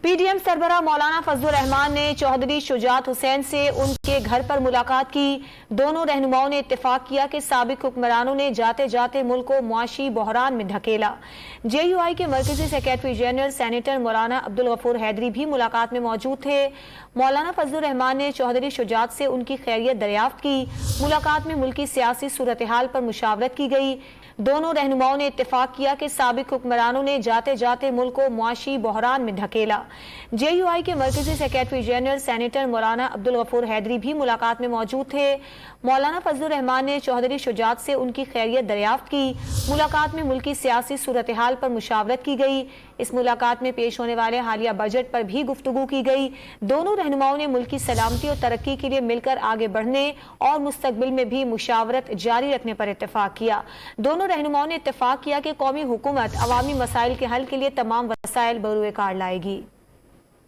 PDM सरबराह मौलाना फजलुर रहमान ने चौधरी शुजात हुसैन से उनके घर पर मुलाकात की। दोनों रहनुमाओं ने इत्तेफाक किया कि साबिक हुक्मरानों ने जाते जाते मुल्क को मुआशी बहरान में ढकेला। JUI के मरकजी सेक्रेटरी जनरल सेनेटर मौलाना अब्दुल गफूर हैदरी भी मुलाकात में मौजूद थे। मौलाना फजलुर रहमान ने चौधरी शुजात से उनकी खैरियत दरियाफ्त की। मुलाकात में मुल्की सियासी सूरत हाल पर मुशावरत की गई। दोनों रहनुमाओं ने इत्तेफाक किया कि साबिक हुक्मरानों ने जाते जाते मुल्क को मुआशी बहरान में ढकेला। JUI के मरकजी सेक्रेटरी जनरल सेनेटर मौलाना अब्दुल गफूर हैदरी भी मुलाकात में मौजूद थे। मौलाना फजलुर रहमान ने चौधरी शुजात से उनकी खैरियत दरियाफ्त की। मुलाकात में मुल्की सियासी सूरत हाल पर मुशावरत की गई। इस मुलाकात में पेश होने वाले हालिया बजट पर भी गुफ्तगू की गई। दोनों रहनुमाओं ने मुल्की सलामती और तरक्की के लिए मिलकर आगे बढ़ने और मुस्तकबिल में भी मुशावरत जारी रखने पर इत्तेफाक किया। दोनों रहनुमाओं ने इत्तेफाक किया कि कौमी हुकूमत अवामी मसाइल के हल के लिए तमाम वसाइल बरूए कार लाएगी।